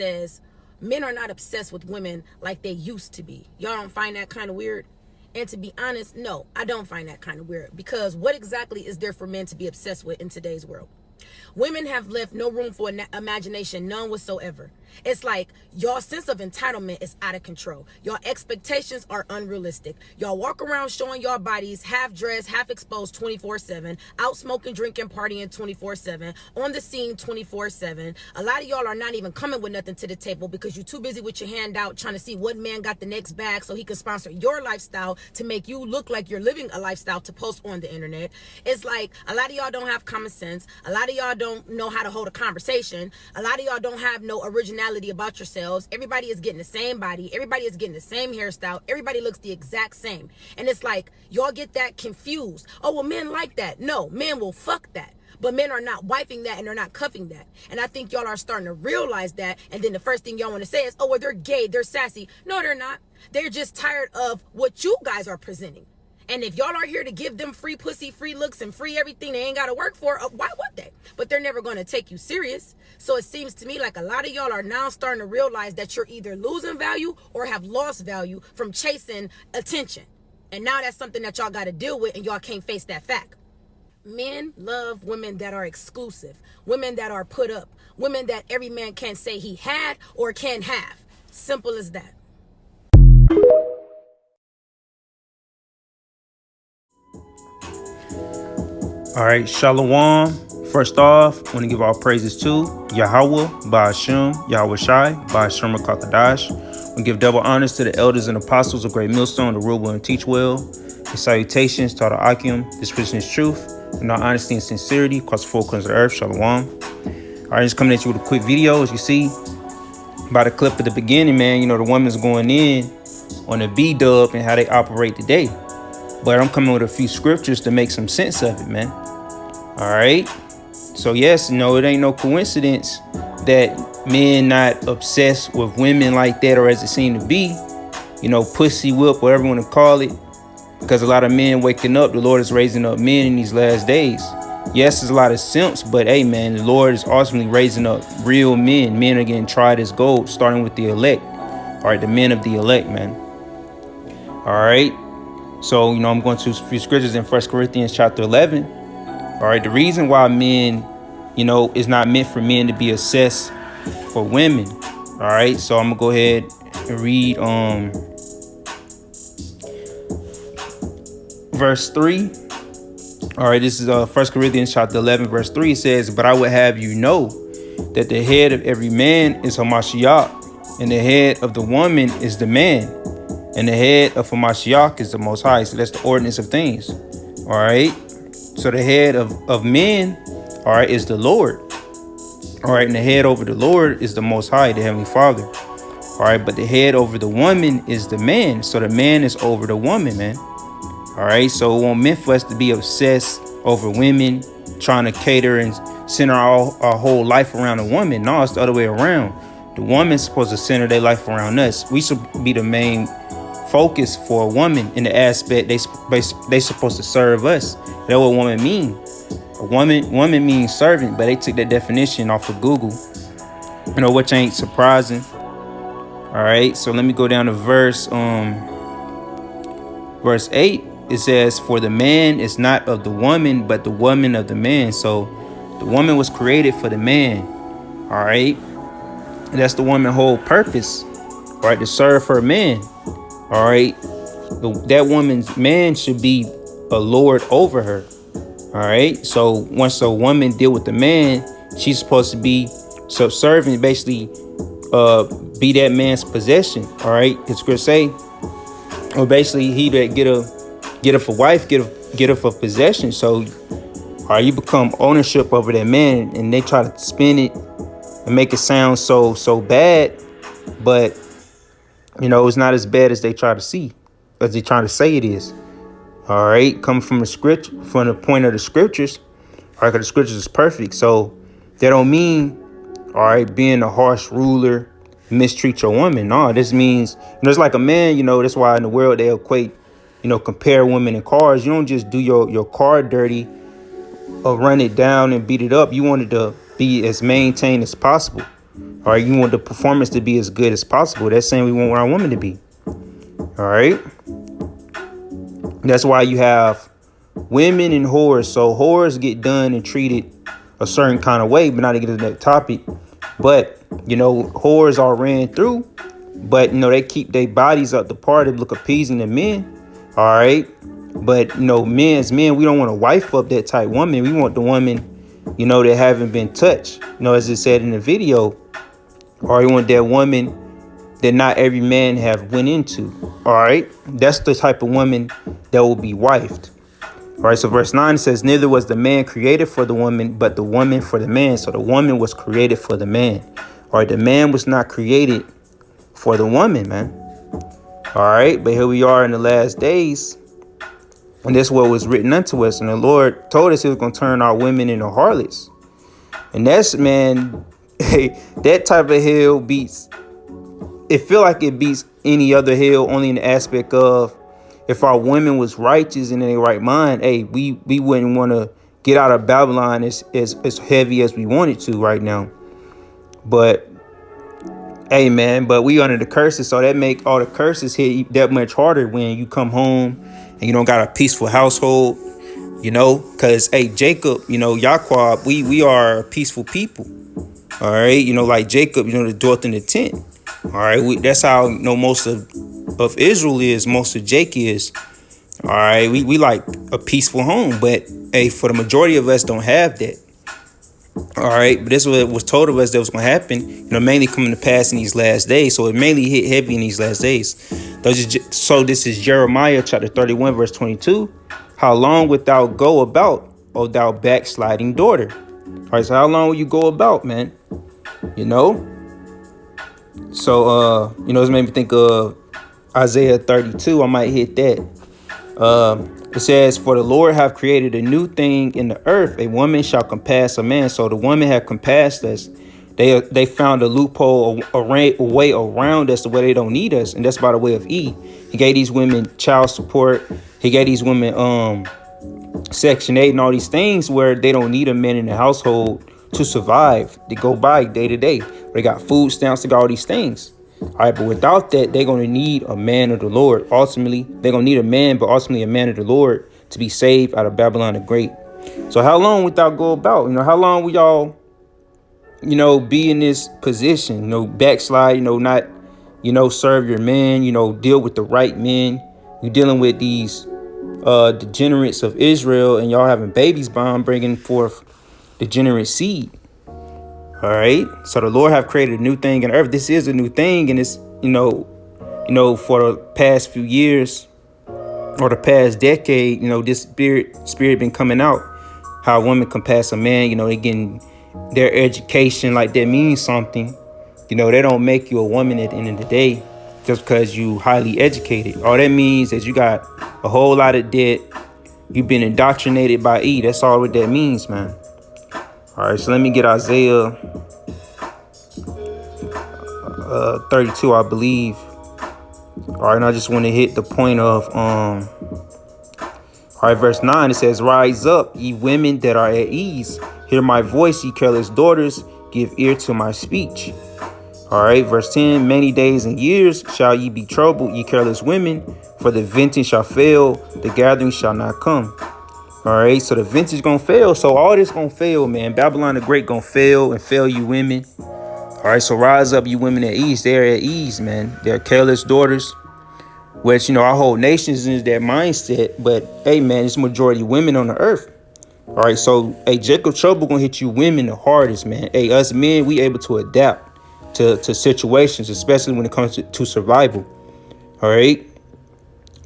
says men are not obsessed with women like they used to be. Y'all don't find that kind of weird? And to be honest, no, I don't find that kind of weird, because what exactly is there for men to be obsessed with in today's world? Women have left no room for imagination, none whatsoever. It's like y'all sense of entitlement is out of control. Y'all expectations are unrealistic. Y'all walk around showing y'all bodies half dressed, half exposed 24/7, out smoking, drinking, partying 24/7, on the scene 24/7. A lot of y'all are not even coming with nothing to the table because you're too busy with your hand out trying to see what man got the next bag so he can sponsor your lifestyle to make you look like you're living a lifestyle to post on the internet. It's like a lot of y'all don't have common sense. A lot of y'all don't know how to hold a conversation. A lot of y'all don't have no originality about yourselves. Everybody is getting the same body. Everybody is getting the same hairstyle. Everybody looks the exact same. And it's like y'all get that confused. Oh, well, men like that. No, men will fuck that. But men are not wiping that and they're not cuffing that. And I think y'all are starting to realize that. And then the first thing y'all want to say is, oh, well, they're gay, they're sassy. No, they're not. They're just tired of what you guys are presenting. And if y'all are here to give them free pussy, free looks, and free everything they ain't got to work for, why would they? But they're never going to take you serious. So it seems to me like a lot of y'all are now starting to realize that you're either losing value or have lost value from chasing attention. And now that's something that y'all got to deal with, and y'all can't face that fact. Men love women that are exclusive, women that are put up, women that every man can say he had or can have. Simple as that. All right, Shalom. First off, I want to give all praises to Yahweh, Ba'ashem, Yahweh Shai, Ba'ashem Rakakadash. We give double honors to the elders and apostles of Great Millstone, to rule well and teach well. And salutations to the Akim, this Christian is truth, and our honesty and sincerity across the four corners of the earth. Shalom. All right, just coming at you with a quick video. As you see by the clip at the beginning, man, you know, the woman's going in on the B-dub and how they operate today. But I'm coming with a few scriptures to make some sense of it, man. All right. So, yes, no, it ain't no coincidence that men not obsessed with women like that, or as it seemed to be, you know, pussy whip, whatever you want to call it. Because a lot of men waking up, the Lord is raising up men in these last days. Yes, there's a lot of simps, but hey, man, the Lord is ultimately raising up real men. Men are getting tried as gold, starting with the elect. All right, the men of the elect, man. All right. So, you know, I'm going to a few scriptures in 1 Corinthians chapter 11. All right, the reason why men, you know, is not meant for men to be obsessed for women. All right, so I'm going to go ahead and read verse 3. All right, this is 1 Corinthians chapter 11, verse 3. It says, "But I would have you know that the head of every man is Hamashiach, and the head of the woman is the man. And the head of Hamashiach is the Most High." So that's the ordinance of things. All right. So the head of men, all right, is the Lord. All right. And the head over the Lord is the Most High, the Heavenly Father. All right. But the head over the woman is the man. So the man is over the woman, man. All right. So it won't meant for us to be obsessed over women, trying to cater and center our whole life around a woman. No, it's the other way around. The woman's supposed to center their life around us. We should be the main focus for a woman in the aspect they supposed to serve us. That's what woman mean. A woman means servant, but they took that definition off of Google, you know, which ain't surprising. All right, so let me go down to verse 8. It says, "For the man is not of the woman, but the woman of the man." So the woman was created for the man. All right, and that's the woman's whole purpose, all right, to serve her man. All right, that woman's man should be a lord over her. All right, so once a woman deal with the man, she's supposed to be subservient, basically be that man's possession. All right, the scripture say, or basically he that get her for wife, get her for possession. So all right, you become ownership over that man, and they try to spin it and make it sound so bad, but you know, it's not as bad as they try to see, as they try to say it is. All right, coming from the scripture, from the point of the scriptures. All right, because the scriptures is perfect. So that don't mean, all right, being a harsh ruler, mistreat your woman. No, this means, you know, it's like a man, you know, that's why in the world they equate, you know, compare women and cars. You don't just do your car dirty or run it down and beat it up. You want it to be as maintained as possible. All right, you want the performance to be as good as possible. That's saying we want our woman to be. All right. That's why you have women and whores. So whores get done and treated a certain kind of way, but not to get into that topic. But, whores are ran through, but, they keep their bodies up the party, look appeasing to men. All right. But, men, we don't want a wife up that type woman. We want the woman, that haven't been touched, as it said in the video. Or we want that woman that not every man have went into. All right. That's the type of woman that will be wifed. All right. So verse 9 says, neither was the man created for the woman, but the woman for the man. So the woman was created for the man. All right. The man was not created for the woman, man. All right. But here we are in the last days. And that's what was written unto us. And the Lord told us he was going to turn our women into harlots. And that's, man, that type of hell beats. It feel like it beats any other hell, only in the aspect of if our women was righteous and in their right mind, we wouldn't want to get out of Babylon as heavy as we wanted to right now. But but we under the curses, so that make all the curses hit that much harder when you come home and you don't got a peaceful household, because Jacob, Yaqub, we are peaceful people. All right, like Jacob, that dwelt in the tent. All right, that's how most of Israel is, most of Jake is. All right, we like a peaceful home, but for the majority of us don't have that. All right, but this is what was told of us that was going to happen, mainly coming to pass in these last days. So it mainly hit heavy in these last days. So this is Jeremiah chapter 31, verse 22. How long wilt thou go about, O thou backsliding daughter? All right, so how long will you go about, man? So, it's made me think of Isaiah 32. I might hit that. It says, for the Lord have created a new thing in the earth. A woman shall compass a man. So the woman have compassed us. They found a loophole, a way around us, the way they don't need us. And that's by the way of E. He gave these women child support. He gave these women Section 8 and all these things where they don't need a man in the household to survive. They go by day to day. They got food stamps, they got all these things. All right, but without that, they're going to need a man of the Lord. Ultimately, they're going to need a man, but ultimately a man of the Lord to be saved out of Babylon the Great. So how long would y'all go about? How long will y'all, be in this position, backslide, not, serve your man, deal with the right men. You're dealing with these degenerates of Israel and y'all having babies bound, bringing forth degenerate seed. All right. So the Lord have created a new thing in earth. This is a new thing. And it's, for the past few years or the past decade, this spirit been coming out. How a woman can pass a man, they getting their education like that means something. They don't make you a woman at the end of the day just because you highly educated. All that means is you got a whole lot of debt. You've been indoctrinated by E. That's all what that means, man. All right, so let me get Isaiah 32, I believe. All right, and I just want to hit the point of, all right, verse 9, it says, rise up, ye women that are at ease. Hear my voice, ye careless daughters. Give ear to my speech. All right, verse 10, many days and years shall ye be troubled, ye careless women, for the vintage shall fail, the gathering shall not come. All right, so the vintage gonna fail. So all this gonna fail, man. Babylon the Great gonna fail and fail you women. All right, so rise up, you women at ease. They're at ease, man. They're careless daughters. Which, our whole nation is in that mindset. But, hey, man, it's majority women on the earth. All right, so, Jacob trouble gonna hit you women the hardest, man. Hey, us men, we able to adapt to situations, especially when it comes to survival. All right.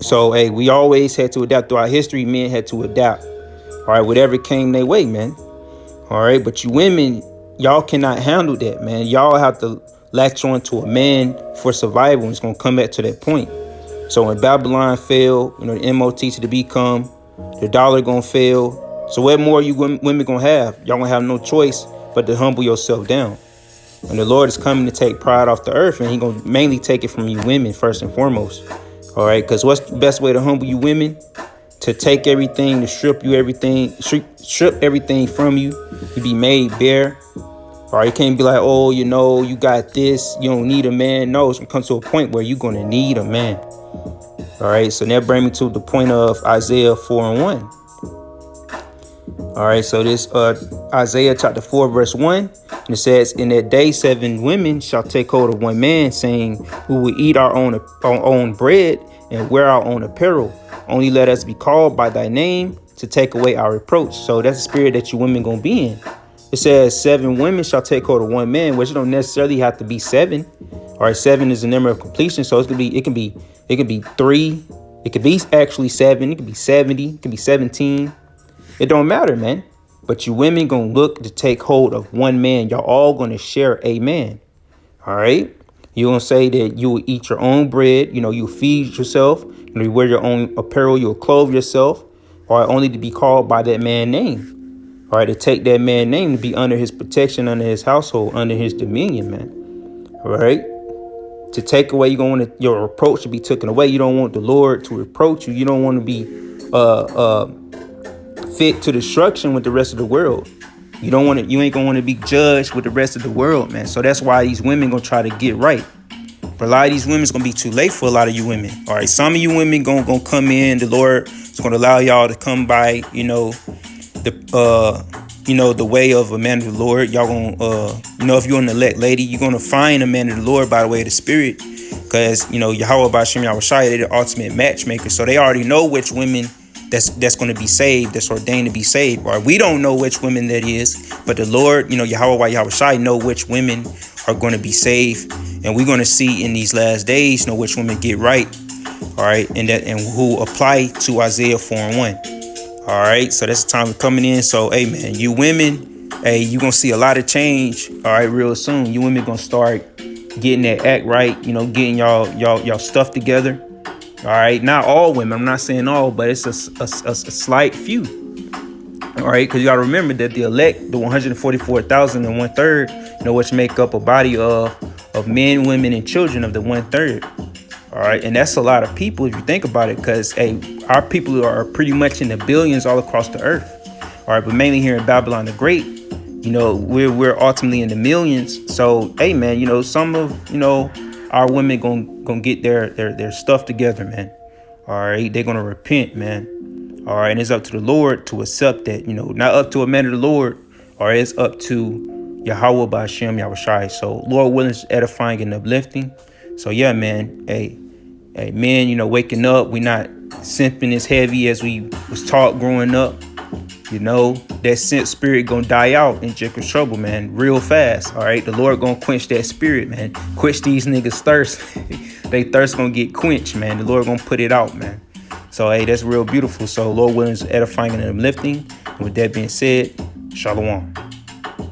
So, we always had to adapt throughout history. Men had to adapt. All right, whatever came their way, man. All right, but you women, y'all cannot handle that, man. Y'all have to latch on to a man for survival. And it's going to come back to that point. So when Babylon fell, the MOT to the B come, the dollar going to fail. So what more you women going to have? Y'all going to have no choice but to humble yourself down. And the Lord is coming to take pride off the earth, and he going to mainly take it from you women first and foremost. All right, because what's the best way to humble you women? To take everything, to strip you everything, strip everything from you. You be made bare. All right, you can't be like, oh, you know, you got this, you don't need a man. No, it's gonna come to a point where you're gonna need a man. All right, so that brings me to the point of Isaiah 4:1. All right, so this Isaiah chapter 4 verse 1, and it says, "In that day 7 women shall take hold of one man, saying, we will eat our own bread and wear our own apparel. Only let us be called by thy name to take away our reproach." So that's the spirit that you women gonna be in. It says 7 women shall take hold of one man, which don't necessarily have to be 7. All right, 7 is the number of completion, so it can be 3, it could be actually 7, it could be 70, it could be 17. It don't matter, man. But you women gonna look to take hold of one man. Y'all all gonna share a man. All right. You gonna say that you will eat your own bread. You know, you feed yourself. You know, you wear your own apparel. You'll clothe yourself. All right, only to be called by that man's name. All right, to take that man's name, to be under his protection, under his household, under his dominion, man. All right. To take away, your reproach to be taken away. You don't want the Lord to reproach you. You don't want to be fit to destruction with the rest of the world. You ain't gonna want to be judged with the rest of the world, man. So that's why these women gonna try to get right. But a lot of these women is gonna be too late for a lot of you women. All right, some of you women gonna come in. The Lord is gonna allow y'all to come by, the way of a man of the Lord. Y'all gonna, if you're an elect lady, you're gonna find a man of the Lord by the way of the Spirit, because Yahweh Ba'Shem Yahweh Shai, they're the ultimate matchmaker. So they already know which women that's going to be saved, that's ordained to be saved. Or we don't know which women that is, but the Lord, Yahweh Shai, know which women are going to be saved, and we're going to see in these last days, which women get right, all right, and who apply to Isaiah 4:1. All right, so that's the time we're coming in. So, hey, man, you women, hey, you're going to see a lot of change, all right, real soon. You women going to start getting that act right, getting y'all stuff together. All right, not all women. I'm not saying all, but it's a slight few. All right, because you got to remember that the elect, the 144,000 and 1/3, which make up a body of men, women, and children of the 1/3. All right, and that's a lot of people if you think about it, because our people are pretty much in the billions all across the earth. All right, but mainly here in Babylon the Great, we're ultimately in the millions. So, hey, man, some of our women gonna get their stuff together, man. All right, they're gonna repent, man. All right, and it's up to the Lord to accept that, not up to a man of the Lord, or it's up to Yahweh Ba'Shem Yahweh Shai. So, Lord willing, is edifying and uplifting. So, yeah, man. Hey, men, waking up. We not simping as heavy as we was taught growing up. That simp spirit gonna die out in Jacob's trouble, man, real fast. All right, the Lord gonna quench that spirit, man. Quench these niggas' thirst. They thirst gonna get quenched, man. The Lord gonna put it out, man. So, hey, that's real beautiful. So, Lord willing, is edifying and uplifting. And with that being said, Shalom.